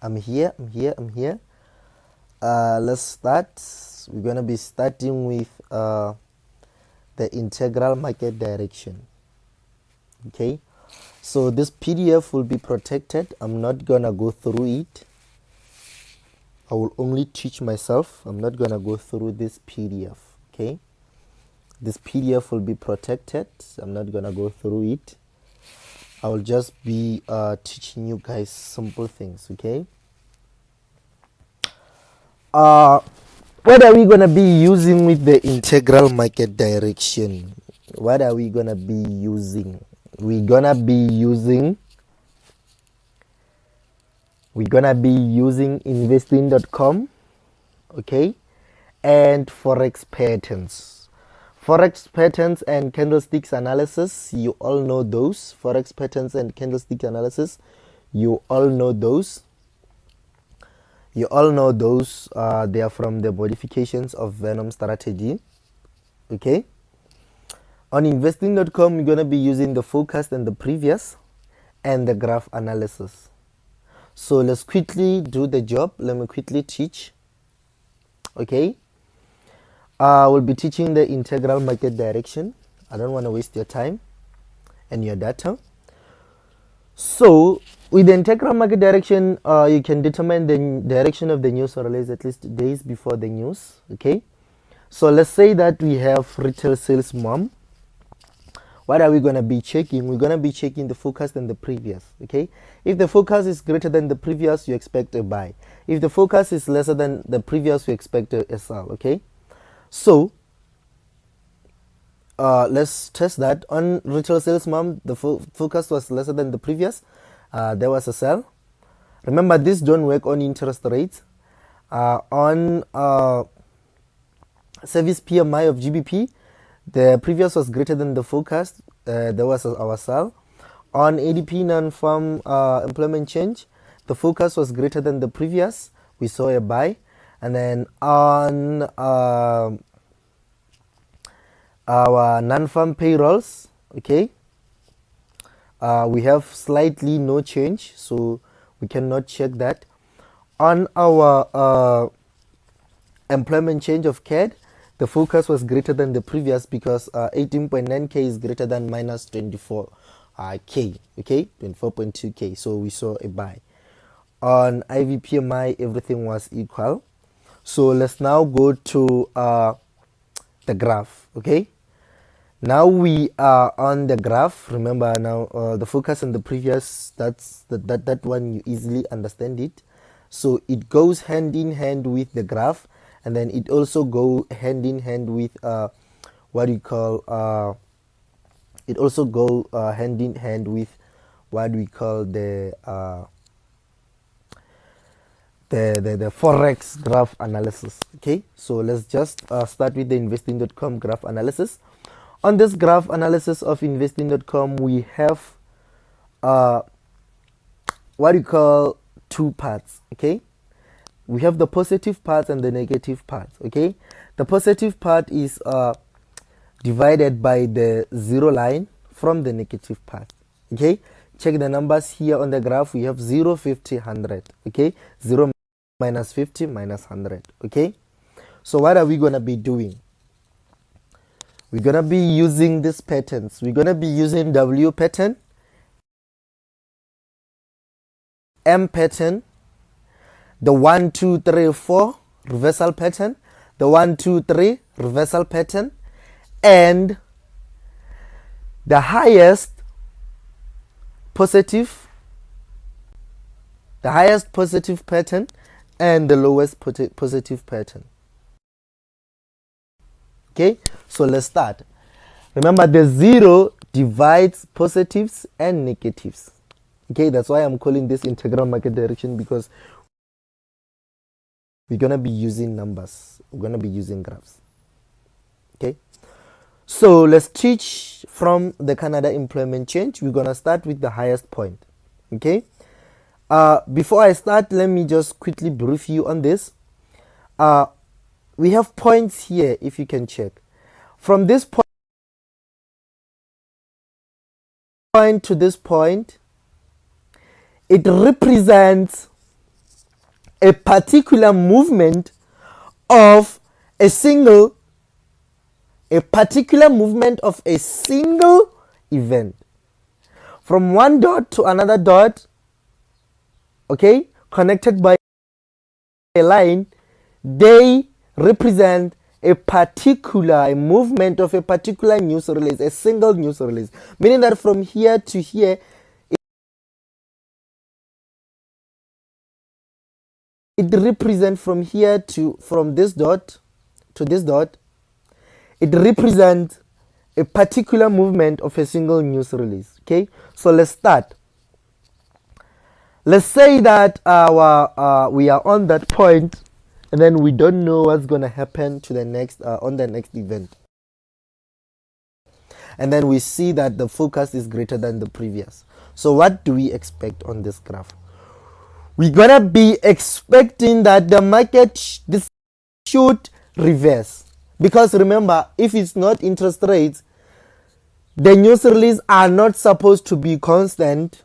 I'm here. Let's start. We're gonna be starting with the integral market direction. Okay, so this PDF will be protected. I'm not gonna go through it. I will only teach myself. I'm not gonna go through this PDF. Okay, this PDF will be protected. I'm not gonna go through it. I will just be teaching you guys simple things. Okay. What are we gonna be using with the integral market direction? What are we gonna be using? We're gonna be using investing.com, okay, and forex patterns. Forex patterns and candlesticks analysis, you all know those. Forex patterns and candlestick analysis, you all know those. They are from the modifications of Venom Strategy. Okay. On investing.com, we're going to be using the forecast and the previous and the graph analysis. So let's quickly do the job. Let me quickly teach. Okay. We'll be teaching the integral market direction. I don't want to waste your time and your data. So with the integral market direction, you can determine the direction of the news or release at least days before the news. Okay. So let's say that we have retail sales mom. What are we going to be checking? We're going to be checking the forecast and the previous. Okay. If the forecast is greater than the previous, you expect a buy. If the forecast is lesser than the previous, you expect a sell. Okay. So let's test that. On retail sales mom, the forecast was lesser than the previous. There was a sell. Remember, this don't work on interest rates. On service PMI of GBP, the previous was greater than the forecast. There was our sell. On ADP non-farm employment change, the forecast was greater than the previous. We saw a buy. And then on our non-farm payrolls, okay, we have slightly no change, so we cannot check that. On our employment change of CAD, the forecast was greater than the previous because 18.9k is greater than minus 24k, okay, 24.2k. So we saw a buy. On IVPMI, everything was equal. So let's now go to the graph, okay. Now we are on the graph. Remember now the focus on the previous, that one you easily understand it. So it goes hand in hand with the graph, and then it also go hand in hand with what we call the forex graph analysis. Okay, so let's just start with the investing.com graph analysis. On this graph analysis of investing.com, we have what we call two parts. Okay, we have the positive part and the negative part. Okay, the positive part is divided by the zero line from the negative part. Okay, check the numbers here on the graph. We have 0, 50, 100. Okay, 0 minus 50 minus 100. Okay, so what are we going to be doing? We're going to be using these patterns. We're going to be using W pattern, M pattern, the 1, 2, 3, 4 reversal pattern, the 1, 2, 3 reversal pattern, and the highest positive pattern and the lowest positive pattern. Okay, so let's start. Remember, the zero divides positives and negatives. Okay, that's why I'm calling this integral market direction, because we're going to be using numbers. We're going to be using graphs. Okay, so let's teach from the Canada employment change. We're going to start with the highest point. Okay, before I start, let me just quickly brief you on this. We have points here, if you can check. From this point to this point, it represents a particular movement of a single event from one dot to another dot, okay, connected by a line. They represent a movement of a particular news release, a single news release, meaning that from here to here, it represents from this dot to this dot, it represents a particular movement of a single news release. Okay, so let's start. Let's say that we are on that point, and then we don't know what's going to happen to the next on the next event, and then we see that the focus is greater than the previous. So what do we expect on this graph? We're gonna be expecting that the market this should reverse, because remember, if it's not interest rates, the news release are not supposed to be constant.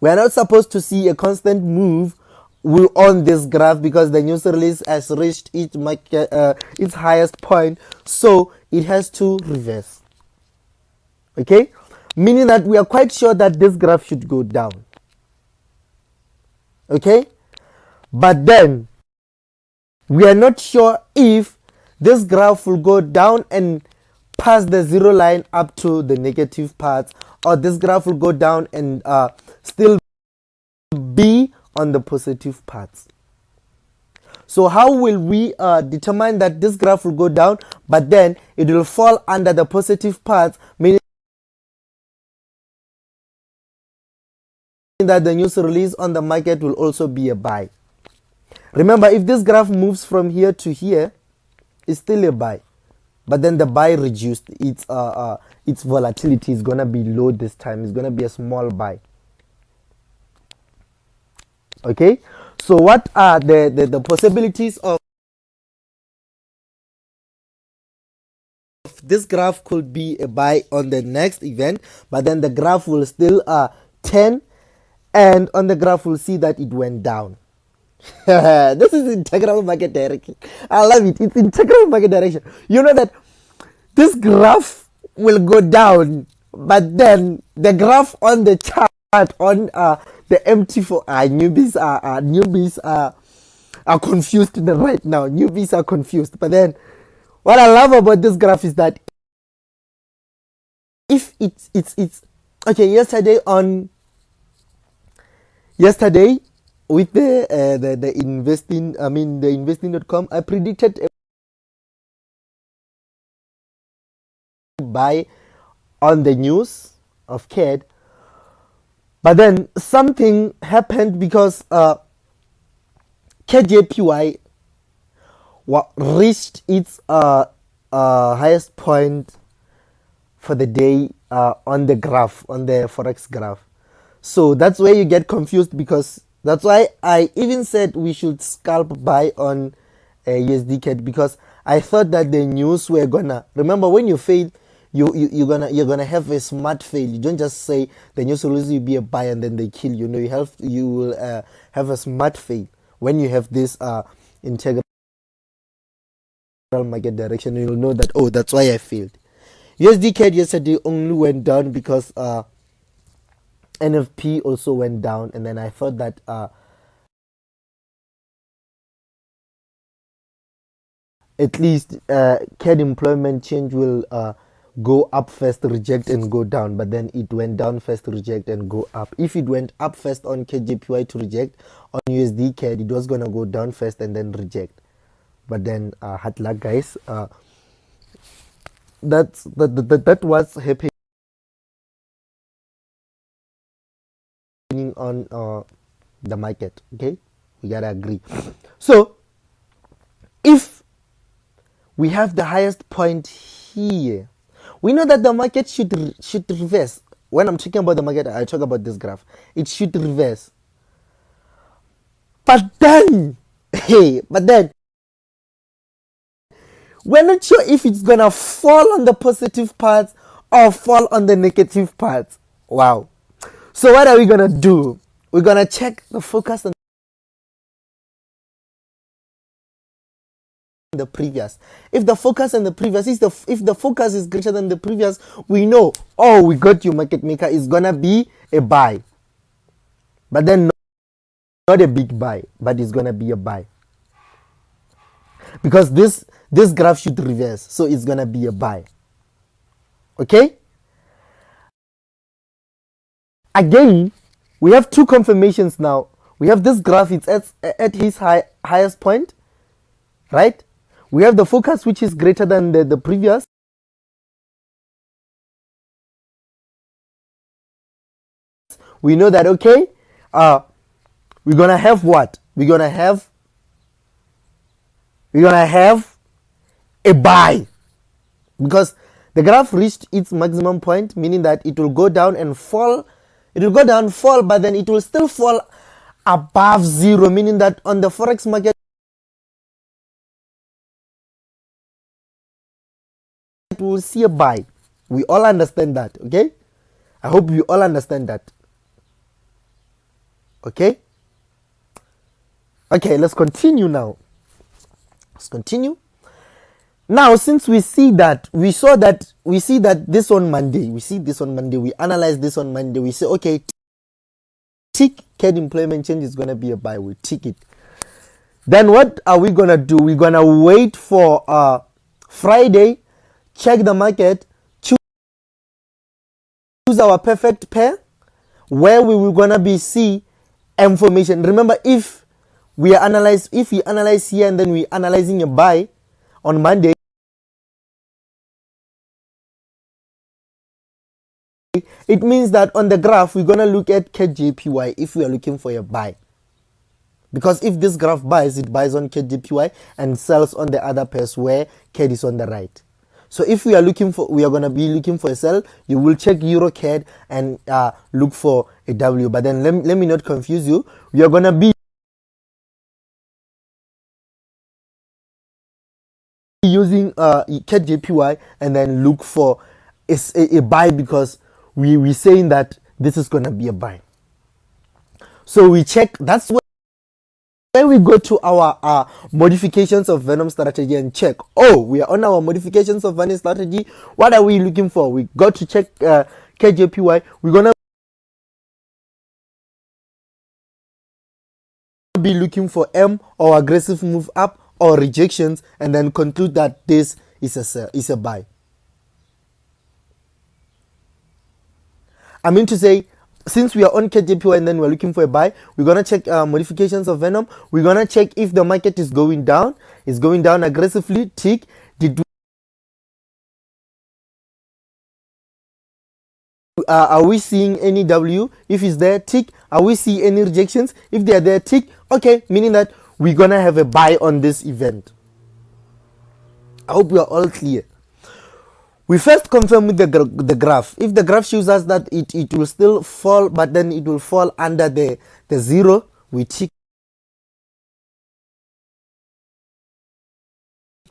We are not supposed to see a constant move on this graph, because the news release has reached its highest point, so it has to reverse. Okay, meaning that we are quite sure that this graph should go down. Okay, but then we are not sure if this graph will go down and pass the zero line up to the negative parts, or this graph will go down and still be on the positive parts. So how will we determine that this graph will go down, but then it will fall under the positive parts, meaning that the news release on the market will also be a buy? Remember, if this graph moves from here to here, it's still a buy, but then the buy reduced. Its volatility is gonna be low this time. It's gonna be a small buy. Okay, so what are the possibilities of this graph? Could be a buy on the next event, but then the graph will still turn, and on the graph we'll see that it went down. This is integral market direction. I love it. It's integral market direction. You know that this graph will go down, but then the graph on the chart on the MT4 newbies are confused right now. Newbies are confused. But then what I love about this graph is that if it's okay, yesterday with the investing.com, I predicted a buy on the news of CAD, but then something happened, because KJPY reached its highest point for the day on the graph, on the forex graph. So that's where you get confused, because that's why I even said we should scalp buy on USD CAD, because I thought that the news were gonna, remember, when you fail, you're gonna have a smart fail. You don't just say the news release will be a buy and then they kill you. No, you will have a smart fail when you have this integral market direction. You'll know that, oh, that's why I failed. USD CAD yesterday only went down because NFP also went down, and then I thought that at least CAD employment change will go up first, reject, and go down, but then it went down first, reject, and go up. If it went up first on KJPY to reject, on USD CAD it was gonna go down first and then reject, but then hard luck, guys. That was happening on the market. Okay, we gotta agree. So if we have the highest point here, we know that the market should reverse. When I'm talking about the market, I talk about this graph. It should reverse, but then we're not sure if it's gonna fall on the positive parts or fall on the negative parts. Wow. So what are we gonna do? We're gonna check the focus on the previous. If the focus and the previous is if the focus is greater than the previous, we know, oh, we got you, market maker, is gonna be a buy. But then not a big buy, but it's gonna be a buy. Because this graph should reverse, so it's gonna be a buy. Okay? Again, we have two confirmations now. We have this graph, it's at his highest point, right? We have the focus which is greater than the previous. We know that, okay, we're gonna have what? We're gonna have a buy, because the graph reached its maximum point, meaning that it will go down and fall. It will go down, fall, but then it will still fall above zero, meaning that on the forex market we will see a buy. We all understand that, okay? I hope you all understand that. Okay? Okay, let's continue now. Let's continue. Now, since we see that this on Monday, we analyze this on Monday, we say, okay, tick CAD employment change is going to be a buy, we tick it. Then what are we going to do? We're going to wait for Friday, check the market, choose our perfect pair, where we will going to be see information. Remember, if we analyze here and then we analyzing a buy on Monday, it means that on the graph we're gonna look at CAD-JPY if we are looking for a buy. Because if this graph buys, it buys on CAD-JPY and sells on the other pairs where CAD is on the right. So if we are gonna be looking for a sell, you will check Euro CAD and look for a W. But then let me not confuse you. We are gonna be using CAD-JPY and then look for a buy, because we're saying that this is gonna be a buy. So we check. That's where we go to our modifications of Venom strategy and check. Oh, we are on our modifications of Venom strategy. What are we looking for? We got to check CAD-JPY. We're gonna be looking for M or aggressive move up or rejections, and then conclude that this is a buy. I mean to say, since we are on CAD-JPY and then we're looking for a buy, we're gonna check modifications of Venom. We're gonna check if the market is going down. It's going down aggressively. Tick. Are we seeing any W? If it's there, tick. Are we seeing any rejections? If they are there, tick. Okay, meaning that we're gonna have a buy on this event. I hope we are all clear. We first confirm with the graph. If the graph shows us that it will still fall, but then it will fall under the zero, we tick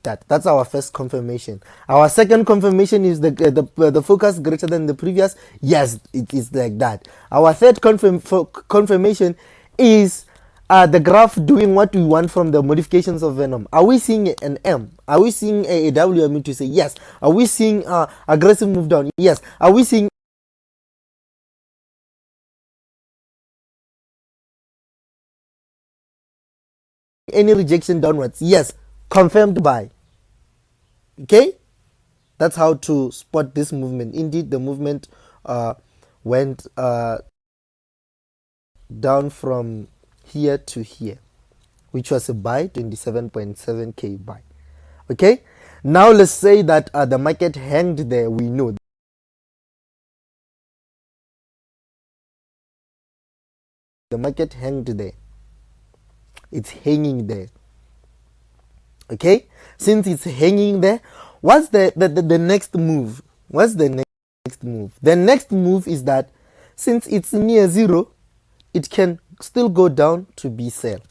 that. That's our first confirmation. Our second confirmation is the focus greater than the previous. Yes, it is like that. Our third confirmation is the graph doing what we want from the modifications of Venom. Are we seeing an M? Are we seeing a W? I mean to say yes. Are we seeing aggressive move down? Yes. Are we seeing any rejection downwards? Yes. Confirmed by. Okay, that's how to spot this movement. Indeed, the movement went down from here to here, which was a buy, 27.7k buy. Okay, now let's say that the market hanged there. We know the market hanged there. It's hanging there. Okay, since it's hanging there, what's the next move? What's the next move? The next move is that since it's near zero, it can still go down to be sell.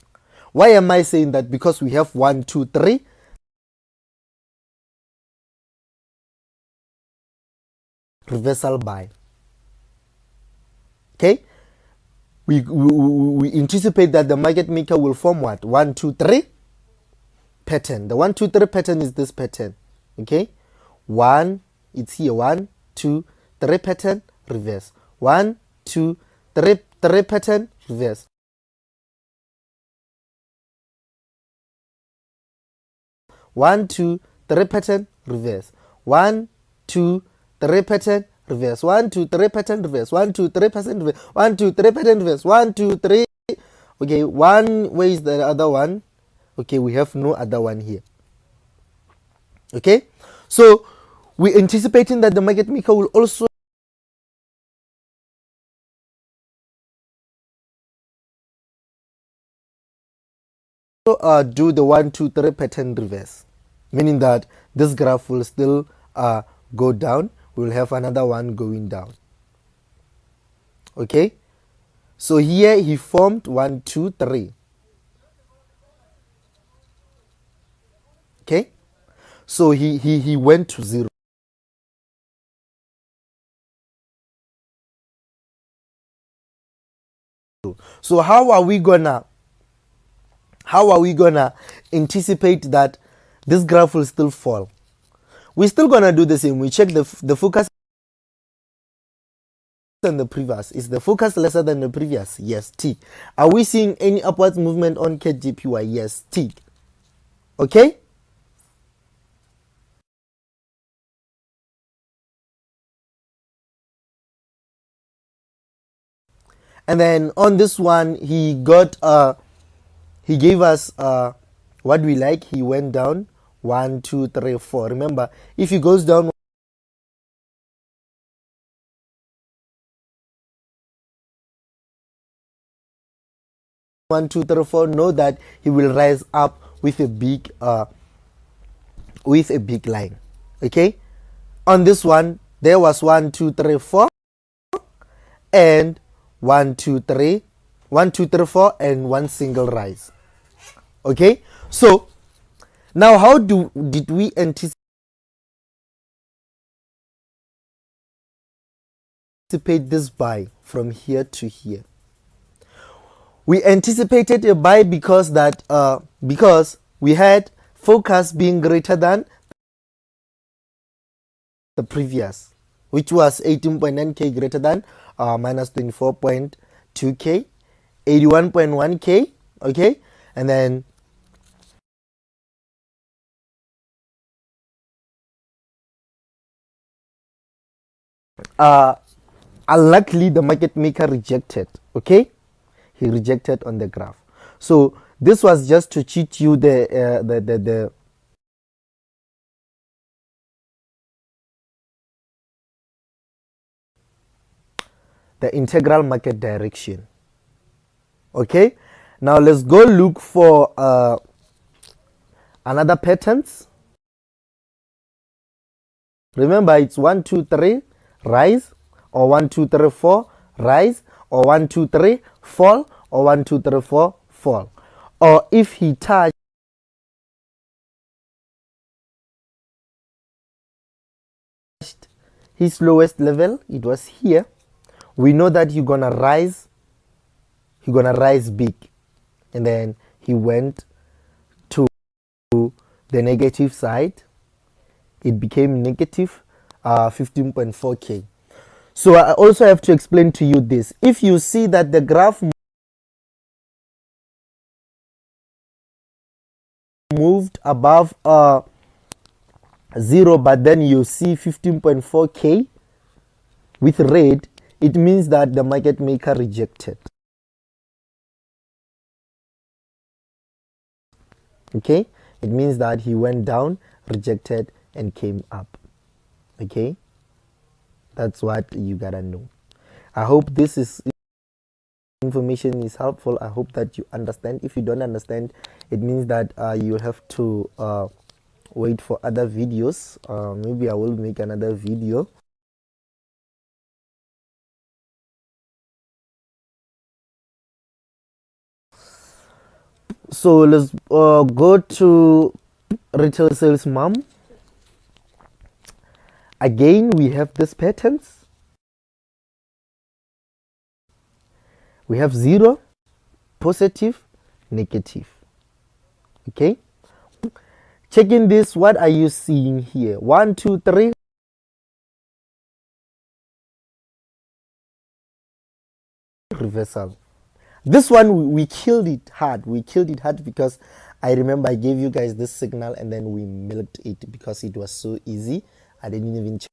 Why am I saying that? Because we have 1, 2, 3 reversal buy. Okay, we anticipate that the market maker will form what? 1, 2, 3 pattern. The 1 2 3 pattern is this pattern. Okay, one, it's here, 1 2 3 pattern, reverse, 1 2 3 3 pattern, reverse, 1 2 3 pattern, reverse, 1 2 3 pattern, reverse, 1 2 3 pattern, reverse, 1 2 3 pattern, reverse, 1 2 3 pattern, reverse, 1 2 3. Okay, one, where is the other one? Okay, we have no other one here. Okay, so we're anticipating that the market maker will also do the 1 2 3 pattern reverse, meaning that this graph will still go down. We'll have another one going down. Okay, so here he formed 1 2 3. Okay, so he went to 0. So how are we gonna anticipate that this graph will still fall? We're still gonna do the same. We check the focus than the previous. Is the focus lesser than the previous? Yes, T. Are we seeing any upwards movement on KGPY? Yes, T. Okay, and then on this one he gave us what we like. He went down 1 2 3 4. Remember, if he goes down 1 2 3 4, know that he will rise up with a big line. Okay, on this one there was 1 2 3 4 and 1 2 3 1 2 3 4 and one single rise. Okay, so now how did we anticipate this buy from here to here? We anticipated a buy because we had focus being greater than the previous, which was 18.9k greater than minus 24.2k, 81.1k. Okay, and then unluckily the market maker rejected. Okay, he rejected on the graph. So this was just to cheat you the integral market direction. Okay, now let's go look for another patterns. Remember, it's 1 2 3 rise, or 1 2 3 4 rise, or 1 2 3 fall, or 1 2 3 4 fall. Or if he touched his lowest level, it was here, we know that you're gonna rise big, and then he went to the negative side. It became negative 15.4k. So I also have to explain to you this. If you see that the graph moved above 0, but then you see 15.4k with red, it means that the market maker rejected. Okay, it means that he went down, rejected, and came up. Okay, that's what you gotta know. I hope this is information is helpful. I hope that you understand. If you don't understand, it means that you have to wait for other videos. Maybe I will make another video. So let's go to retail sales mom. Again, we have these patterns. We have 0, positive, negative. Okay, Checking this, what are you seeing here? 1, 2, 3. Reversal. This one we killed it hard. We killed it hard because I remember I gave you guys this signal and then we milked it because it was so easy. I didn't even check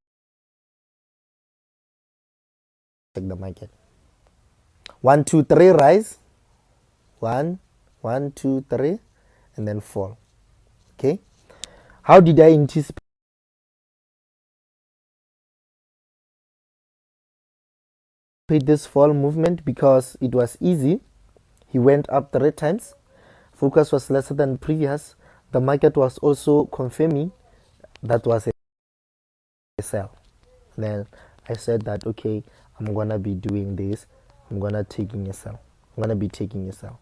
the market. 1, 2, 3, rise. 1, 1, 2, 3, and then fall. Okay. How did I anticipate this fall movement? Because it was easy. He went up 3 times. Focus was lesser than previous. The market was also confirming that was a sell. Then I said that, okay, I'm gonna be doing this. I'm gonna taking a sell. I'm gonna be taking a sell.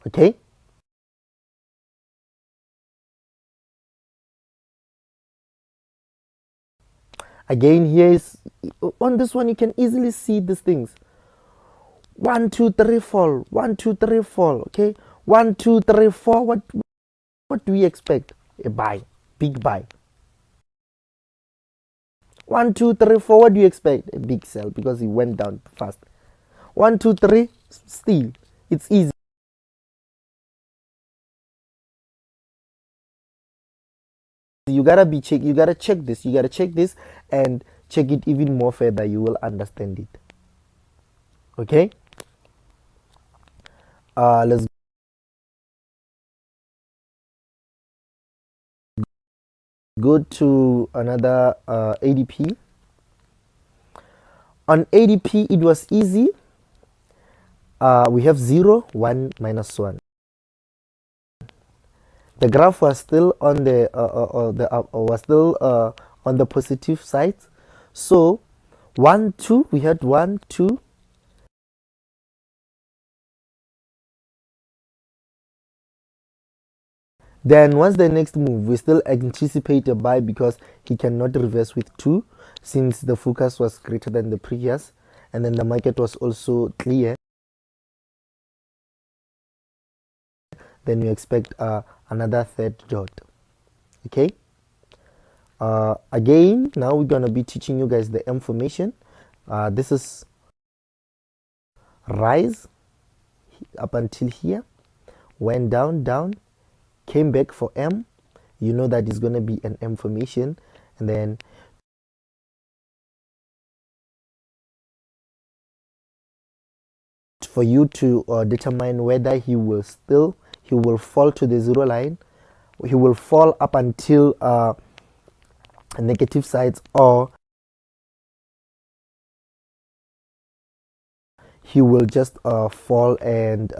Okay. Again, here is on this one you can easily see these things. 1, 2, 3, fall. 1, 2, 3, fall. Okay. 1, 2, 3, 4. What do we expect? A buy, big buy. 1, 2, 3, 4. What do you expect? A big sell because it went down fast. 1, 2, 3. Still, it's easy. You gotta check this. You gotta check this and check it even more further. You will understand it. Okay. Let's go to another ADP. On ADP, it was easy. We have 0, 1, -1. The graph was still on the on the positive side. So 1, 2, we had 1, 2. Then once the next move, we still anticipate a buy because he cannot reverse with 2 since the focus was greater than the previous, and then the market was also clear. Then you expect another third dot. Okay. Again, now we're gonna be teaching you guys the information. This is rise up until here, went down, came back for M. You know that it's gonna be an M formation, and then for you to determine whether he will fall to the 0 line, he will fall up until negative sides, or he will just fall and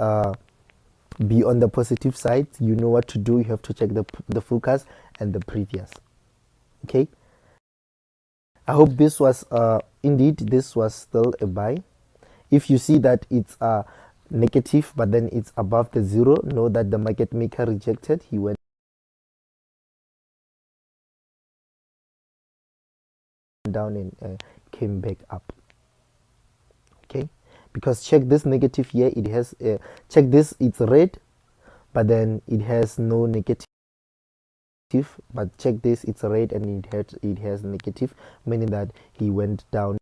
be on the positive side. You know what to do. You have to check the focus and the previous. Okay. I hope this was indeed this was still a buy. If you see that it's negative but then it's above the 0, know that the market maker rejected. He went down and came back up. Okay, because check this negative here, it has check this, it's red but then it has no negative, but check this, it's red and it has negative, meaning that he went down